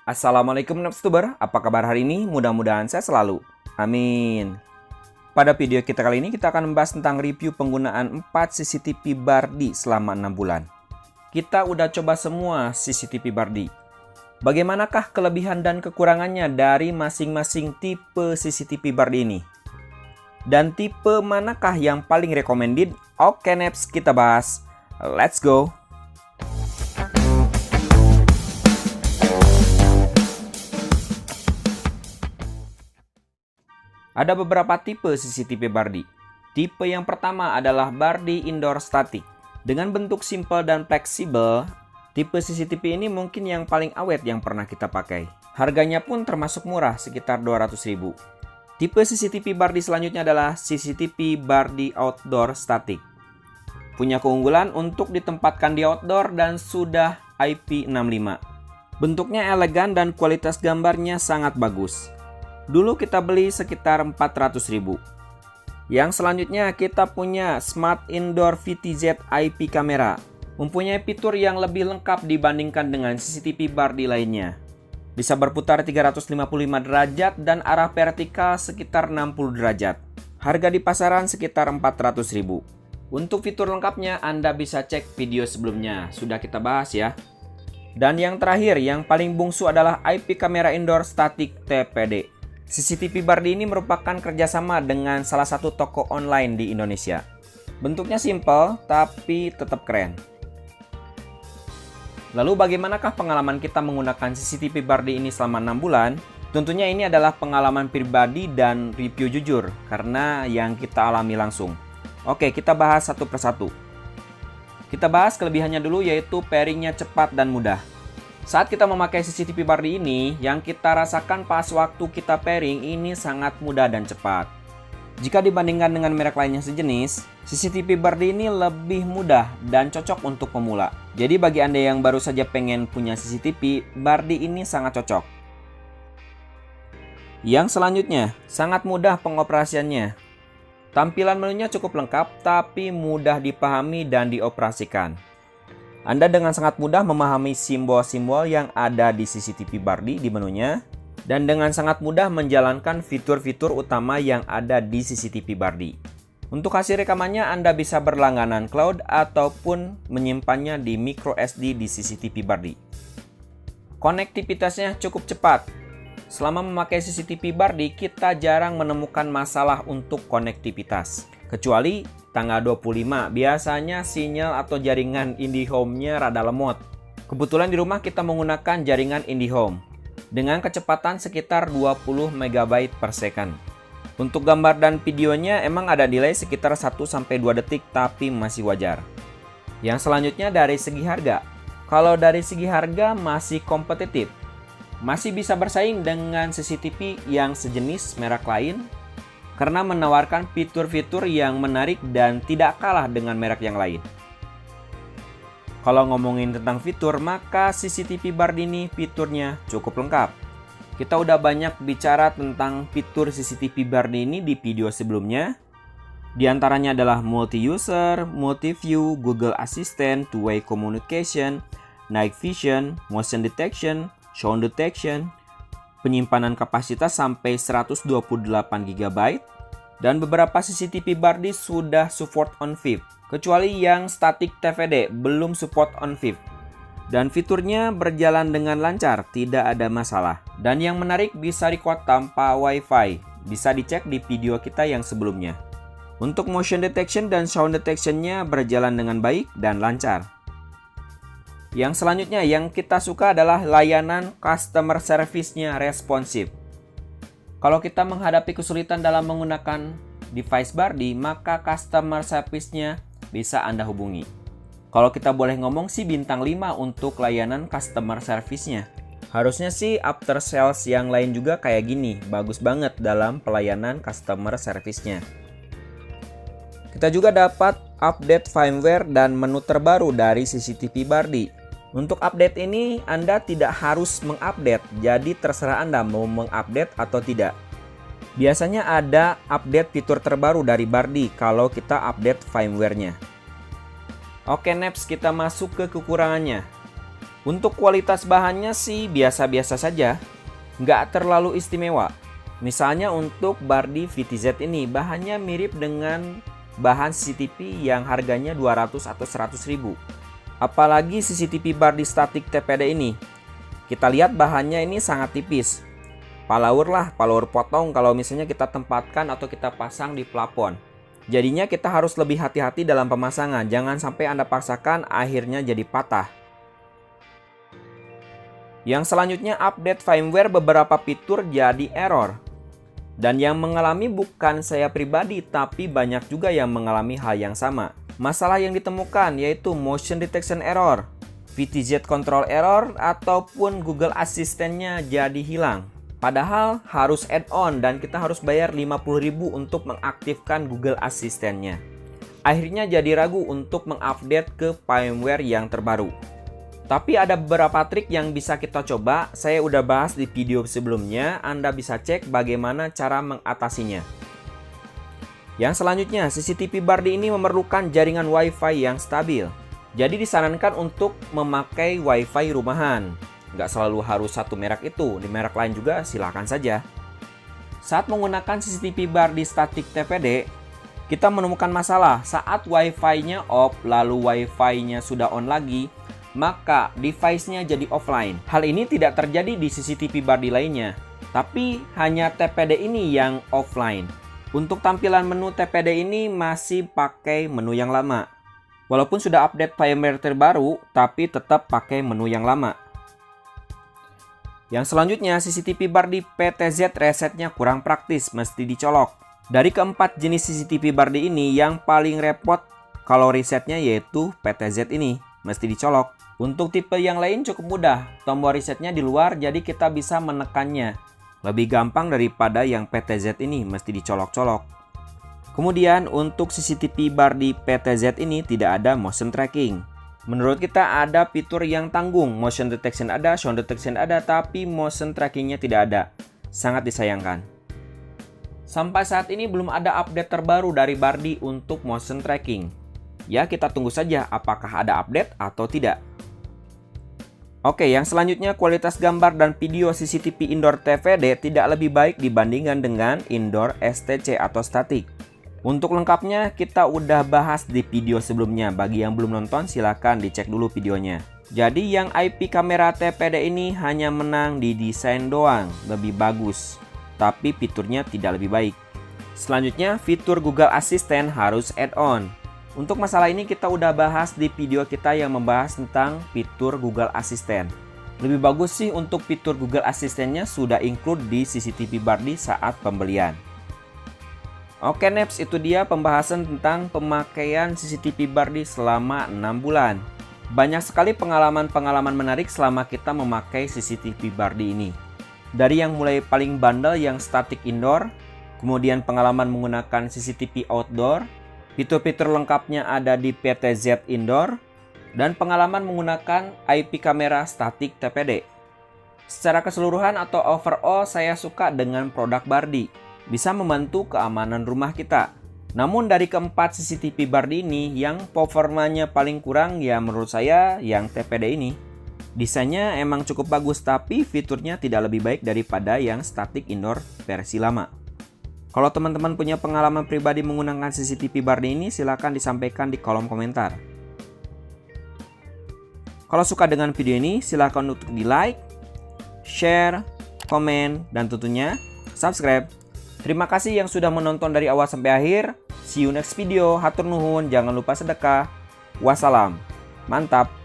Assalamualaikum Nobstuber, apa kabar hari ini? Mudah-mudahan saya selalu. Amin. Pada video kita kali ini kita akan membahas tentang review penggunaan 4 CCTV Bardi selama 6 bulan. Kita udah coba semua CCTV Bardi. Bagaimanakah kelebihan dan kekurangannya dari masing-masing tipe CCTV Bardi ini? Dan tipe manakah yang paling recommended? Oke Neps, kita bahas. Let's go! Ada beberapa tipe CCTV Bardi. Tipe yang pertama adalah Bardi Indoor Static. Dengan bentuk simpel dan fleksibel, tipe CCTV ini mungkin yang paling awet yang pernah kita pakai. Harganya pun termasuk murah, sekitar 200.000. Tipe CCTV Bardi selanjutnya adalah CCTV Bardi Outdoor Static. Punya keunggulan untuk ditempatkan di outdoor dan sudah IP65. Bentuknya elegan dan kualitas gambarnya sangat bagus. Dulu kita beli sekitar 400.000. Yang selanjutnya kita punya Smart Indoor VTZ IP Camera. Mempunyai fitur yang lebih lengkap dibandingkan dengan CCTV Bardi lainnya. Bisa berputar 355 derajat dan arah vertikal sekitar 60 derajat. Harga di pasaran sekitar 400.000. Untuk fitur lengkapnya Anda bisa cek video sebelumnya, sudah kita bahas ya. Dan yang terakhir, yang paling bungsu adalah IP Camera Indoor Static TPD. CCTV Bardi ini merupakan kerjasama dengan salah satu toko online di Indonesia. Bentuknya simpel, tapi tetap keren. Lalu bagaimanakah pengalaman kita menggunakan CCTV Bardi ini selama 6 bulan? Tentunya ini adalah pengalaman pribadi dan review jujur, karena yang kita alami langsung. Oke, kita bahas satu persatu. Kita bahas kelebihannya dulu, yaitu pairingnya cepat dan mudah. Saat kita memakai CCTV Bardi ini, yang kita rasakan pas waktu kita pairing ini sangat mudah dan cepat. Jika dibandingkan dengan merek lainnya sejenis, CCTV Bardi ini lebih mudah dan cocok untuk pemula. Jadi bagi Anda yang baru saja pengen punya CCTV, Bardi ini sangat cocok. Yang selanjutnya, sangat mudah pengoperasiannya. Tampilan menunya cukup lengkap, tapi mudah dipahami dan dioperasikan. Anda dengan sangat mudah memahami simbol-simbol yang ada di CCTV Bardi di menunya, dan dengan sangat mudah menjalankan fitur-fitur utama yang ada di CCTV Bardi. Untuk hasil rekamannya Anda bisa berlangganan cloud ataupun menyimpannya di micro SD di CCTV Bardi. Konektivitasnya cukup cepat. Selama memakai CCTV Bardi, kita jarang menemukan masalah untuk konektivitas. Kecuali tanggal 25, biasanya sinyal atau jaringan IndiHome-nya rada lemot. Kebetulan di rumah kita menggunakan jaringan IndiHome dengan kecepatan sekitar 20 MB per second. Untuk gambar dan videonya emang ada delay sekitar 1-2 detik, tapi masih wajar. Yang selanjutnya dari segi harga. Kalau dari segi harga masih kompetitif. Masih bisa bersaing dengan CCTV yang sejenis merek lain, karena menawarkan fitur-fitur yang menarik dan tidak kalah dengan merek yang lain. Kalau ngomongin tentang fitur, maka CCTV Bardi ini fiturnya cukup lengkap. Kita udah banyak bicara tentang fitur CCTV Bardi ini di video sebelumnya. Di antaranya adalah multi-user, multi-view, Google Assistant, two-way communication, night vision, motion detection, sound detection, penyimpanan kapasitas sampai 128 GB, dan beberapa CCTV Bardi sudah support on-fib, kecuali yang static TVD belum support on-fib. Dan fiturnya berjalan dengan lancar, tidak ada masalah. Dan yang menarik, bisa record tanpa Wi-Fi, bisa dicek di video kita yang sebelumnya. Untuk motion detection dan sound detection-nya berjalan dengan baik dan lancar. Yang selanjutnya yang kita suka adalah layanan customer service-nya responsif. Kalau kita menghadapi kesulitan dalam menggunakan device Bardi, maka customer service-nya bisa Anda hubungi. Kalau kita boleh ngomong sih bintang 5 untuk layanan customer service-nya. Harusnya sih after sales yang lain juga kayak gini, bagus banget dalam pelayanan customer service-nya. Kita juga dapat update firmware dan menu terbaru dari CCTV Bardi. Untuk update ini Anda tidak harus mengupdate, jadi terserah Anda mau mengupdate atau tidak. Biasanya ada update fitur terbaru dari Bardi kalau kita update firmware-nya. Oke Neps, kita masuk ke kekurangannya. Untuk kualitas bahannya sih biasa-biasa saja, nggak terlalu istimewa. Misalnya untuk Bardi VTZ ini, bahannya mirip dengan bahan CCTV yang harganya 200 atau 100 ribu. Apalagi CCTV Bardi static TPD ini. Kita lihat bahannya ini sangat tipis. Follower potong kalau misalnya kita tempatkan atau kita pasang di plafon. Jadinya kita harus lebih hati-hati dalam pemasangan, jangan sampai Anda paksakan akhirnya jadi patah. Yang selanjutnya, update firmware beberapa fitur jadi error. Dan yang mengalami bukan saya pribadi, tapi banyak juga yang mengalami hal yang sama. Masalah yang ditemukan yaitu motion detection error, VTZ control error, ataupun Google Assistant-nya jadi hilang. Padahal harus add-on dan kita harus bayar 50.000 untuk mengaktifkan Google Assistant-nya. Akhirnya jadi ragu untuk mengupdate ke firmware yang terbaru. Tapi ada beberapa trik yang bisa kita coba, saya udah bahas di video sebelumnya, Anda bisa cek bagaimana cara mengatasinya. Yang selanjutnya, CCTV Bardi ini memerlukan jaringan Wi-Fi yang stabil. Jadi disarankan untuk memakai Wi-Fi rumahan. Nggak selalu harus satu merek itu, di merek lain juga silakan saja. Saat menggunakan CCTV Bardi static TPD, kita menemukan masalah saat Wi-Fi-nya off, lalu Wi-Fi-nya sudah on lagi, maka device-nya jadi offline. Hal ini tidak terjadi di CCTV Bardi lainnya, tapi hanya TPD ini yang offline. Untuk tampilan menu TPD ini masih pakai menu yang lama. Walaupun sudah update firmware terbaru, tapi tetap pakai menu yang lama. Yang selanjutnya, CCTV Bardi PTZ resetnya kurang praktis, mesti dicolok. Dari keempat jenis CCTV Bardi ini, yang paling repot kalau resetnya yaitu PTZ ini, mesti dicolok. Untuk tipe yang lain cukup mudah, tombol resetnya di luar jadi kita bisa menekannya. Lebih gampang daripada yang PTZ ini, mesti dicolok-colok. Kemudian untuk CCTV Bardi PTZ ini tidak ada motion tracking. Menurut kita ada fitur yang tanggung, motion detection ada, sound detection ada, tapi motion trackingnya tidak ada. Sangat disayangkan. Sampai saat ini belum ada update terbaru dari Bardi untuk motion tracking. Ya, kita tunggu saja apakah ada update atau tidak. Oke, yang selanjutnya kualitas gambar dan video CCTV indoor TVD tidak lebih baik dibandingkan dengan indoor STC atau static. Untuk lengkapnya kita udah bahas di video sebelumnya. Bagi yang belum nonton silahkan dicek dulu videonya. Jadi yang IP kamera TPD ini hanya menang di desain doang, lebih bagus. Tapi fiturnya tidak lebih baik. Selanjutnya fitur Google Assistant harus add-on. Untuk masalah ini kita udah bahas di video kita yang membahas tentang fitur Google Assistant. Lebih bagus sih untuk fitur Google Assistant-nya sudah include di CCTV Bardi saat pembelian. Oke Neps, itu dia pembahasan tentang pemakaian CCTV Bardi selama 6 bulan. Banyak sekali pengalaman-pengalaman menarik selama kita memakai CCTV Bardi ini. Dari yang mulai paling bandel yang static indoor, kemudian pengalaman menggunakan CCTV outdoor, fitur-fitur lengkapnya ada di PTZ Indoor, dan pengalaman menggunakan IP kamera static TPD. Secara keseluruhan atau overall saya suka dengan produk Bardi. Bisa membantu keamanan rumah kita. Namun dari keempat CCTV Bardi ini yang performanya paling kurang ya menurut saya yang TPD ini. Desainnya emang cukup bagus tapi fiturnya tidak lebih baik daripada yang static indoor versi lama. Kalau teman-teman punya pengalaman pribadi menggunakan CCTV Bardi ini, silahkan disampaikan di kolom komentar. Kalau suka dengan video ini, silahkan untuk di like, share, komen, dan tentunya subscribe. Terima kasih yang sudah menonton dari awal sampai akhir. See you next video. Hatur nuhun, jangan lupa sedekah. Wassalam. Mantap.